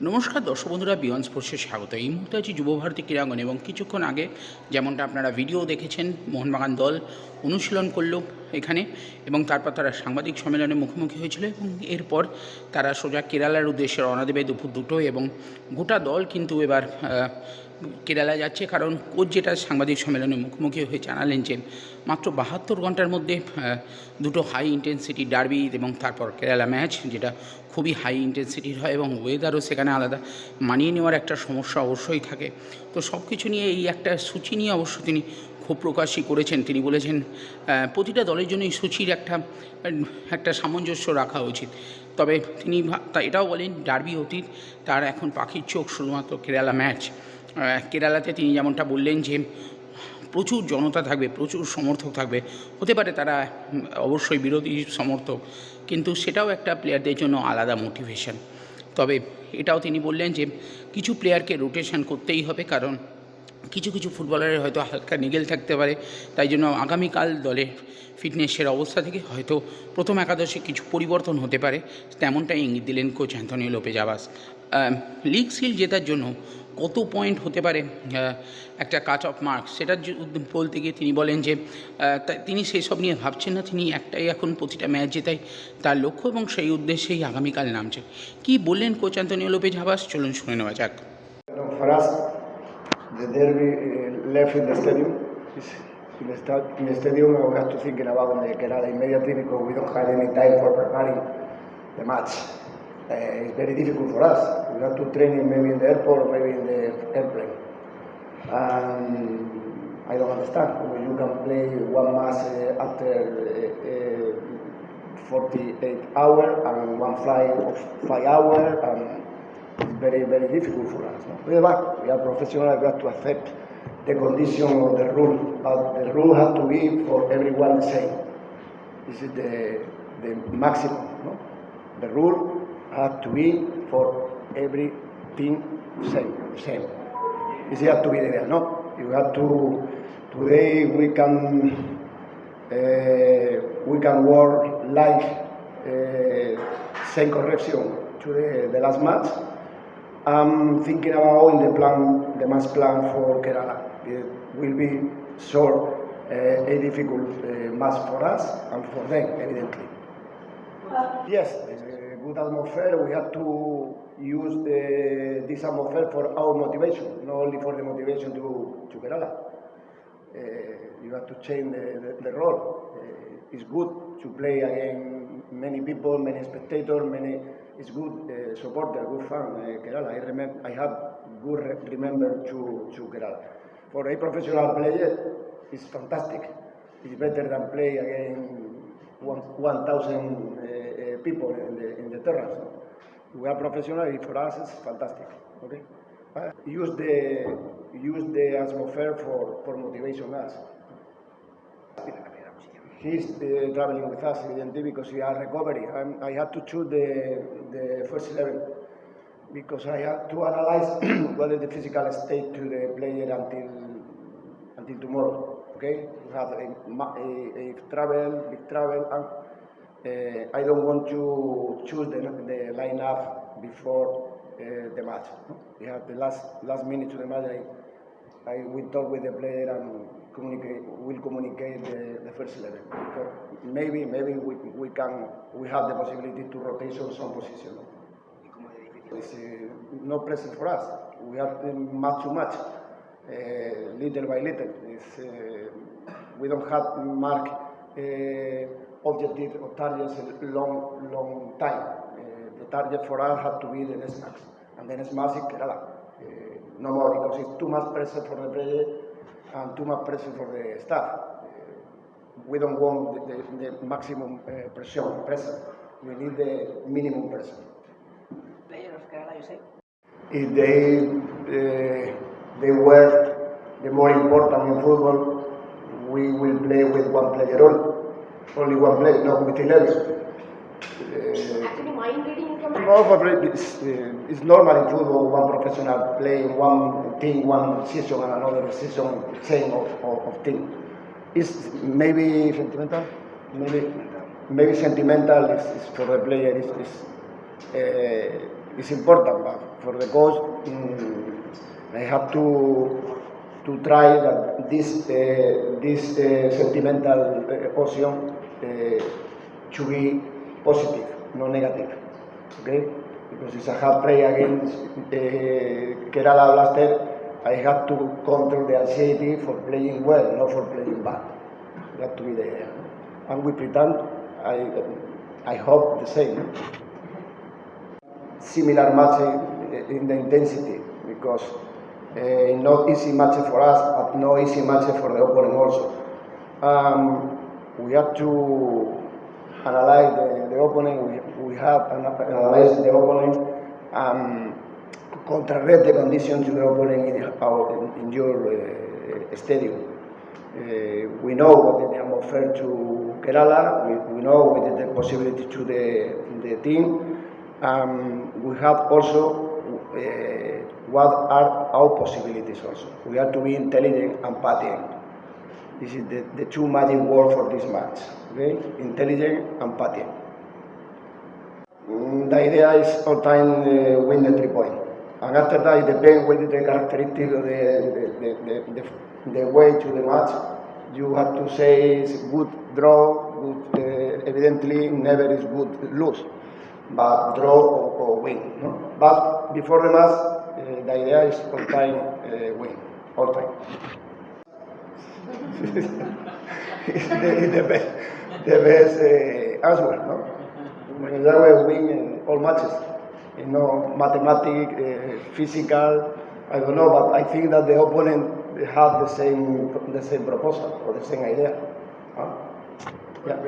নমস্কার দর্শক বন্ধুরা, বিয়ন্ড স্পোর্টসে স্বাগত। এই মুহূর্তে আছি যুবভারতী ক্রীড়াঙ্গন এবং কিছুক্ষণ আগে যেমনটা আপনারা ভিডিও দেখেছেন, মোহনবাগান দল অনুশীলন করল এখানে এবং তারপর তারা সাংবাদিক সম্মেলনে মুখোমুখি হয়েছিল এবং এরপর তারা সোজা কেরালার উদ্দেশ্যে রওনা দেবে দুপুর 2টোয় এবং গোটা দল কিন্তু এবার কেরালা যাচ্ছে। কারণ কোচ যেটা সাংবাদিক সম্মেলনে মুখোমুখি হয়ে জানালেন যে মাত্র 72 ঘন্টার মধ্যে দুটো হাই ইন্টেন্সিটি ডার্বি এবং তারপর কেরালা ম্যাচ, যেটা খুবই হাই ইন্টেন্সিটির হয় এবং ওয়েদারও সেখানে আলাদা, মানিয়ে নেওয়ার একটা সমস্যা অবশ্যই থাকে। তো সব কিছু নিয়ে এই একটা সূচি নিয়ে অবশ্য তিনি ক্ষোভ প্রকাশই করেছেন। তিনি বলেছেন প্রতিটা দলের জন্য এই সূচির একটা সামঞ্জস্য রাখা উচিত। তবে তিনি এটাও বলেন ডার্বি অতীত, তার এখন পাখির চোখ শুধুমাত্র কেরালা ম্যাচ। কেরালাতে তিনি যেমনটা বললেন যে প্রচুর জনতা থাকবে, প্রচুর সমর্থক থাকবে, হতে পারে তারা অবশ্যই বিরোধী সমর্থক, কিন্তু সেটাও একটা প্লেয়ারদের জন্য আলাদা মোটিভেশন। তবে এটাও তিনি বললেন যে কিছু প্লেয়ারকে রোটেশন করতেই হবে, কারণ কিছু কিছু ফুটবলারের হয়তো হালকা নিগেল থাকতে পারে। তাই জন্য আগামীকাল দলের ফিটনেসের অবস্থা থেকে হয়তো প্রথম একাদশে কিছু পরিবর্তন হতে পারে, তেমনটাই ইঙ্গিত দিলেন কোচ অ্যান্তোনিও লোপেজ আবাস। লিগ সিল জেতার জন্য কত পয়েন্ট হতে পারে একটা কাট অফ মার্কস, সেটার বলতে গিয়ে তিনি বলেন যে তিনি সেসব নিয়ে ভাবছেন না, তিনি একটাই এখন প্রতিটা ম্যাচ জেতাই তার লক্ষ্য এবং সেই উদ্দেশ্যেই আগামীকাল নামছেন। কী বললেন কোচ অ্যান্তোনিও লোপেজ আবাস, চলুন শুনে নেওয়া যাক। The derby left in the stadium. In the stadium, we have to think about the Kerala immediately because we don't have any time for preparing the match. It's very difficult for us. We have to train maybe in the airport or maybe in the airplane. And I don't understand. You can play one match after 48 hours and one flight of 5 hours. And it's very, very difficult for us. No? We are professionals, we have to accept the condition of the rule, but the rule has to be for everyone the same. This is the maximum. No? The rule has to be for every team same. This has to be there. No, you have to. Today we can work live same correction to the last match. I'm thinking about in the match plan for Kerala. It will be sure a difficult match for us and for them, evidently. Yes, good atmosphere. We have to use this atmosphere for our motivation, not only for the motivation to Kerala. You have to change the role. It's good to play against many people, many spectators, it's good supporter, good fan. Kerala, I have good remember to Kerala. For a professional player, it's fantastic. It's better than play against 1,000 people in the terrace. We are professional. For us, it's fantastic. Okay, use the atmosphere for motivation us. He's traveling with us evidently because he has recovery. I had to choose the first 11 because I had to analyze what is the physical state to the player until tomorrow. Okay, we have a big travel, and I don't want to choose the lineup before the match. We have the last minute to the match. I will talk with the player and communicate the first 11. Maybe we have the possibility to rotate some position. It's not present for us. We have match to match, little by little. We don't have mark objective or targets a long time. The target for us has to be the next match, and the next match is Kerala. No more, because it's too much pressure for the player and too much pressure for the staff. We don't want the maximum pressure. We need the minimum pressure. Player of Kerala, you say? If they were the more important in football, we will play with one player only one player, not with 11. Actually, mind reading you can. No, it's normal in football. One professional play in one team, one season, and another season, same of team. It's maybe sentimental. Maybe sentimental is for the player. it's important, but for the coach, I have to try that this sentimental option to be positive, not negative. Okay, because it's a hard play against Kerala Blaster. I have to control the anxiety for playing well, not for playing bad. That to be the idea. And we pretend, I hope the same. Similar match in the intensity, because not easy match for us, but no easy match for the opponent also. We have to analyze the opponent. We have analyze the opponent. Contrarrest the conditions to the opponent in your stadium. We know what is the atmosphere to Kerala. We know what is the possibility to the team. We have also what are our possibilities also. We have to be intelligent and patient. This is the two magic words for this match. Okay? Intelligent and patient. The idea is all time win the 3 points. And after that, it depends what is the characteristic of the way to the match. You have to say it's good draw, good, evidently never is good lose, but draw or win. No? But before the match, the idea is all time win, all time. It's the best answer, no? That way we win all matches. You know, mathematics, physical, I don't know, but I think that the opponent have the same proposal or the same idea. Yeah.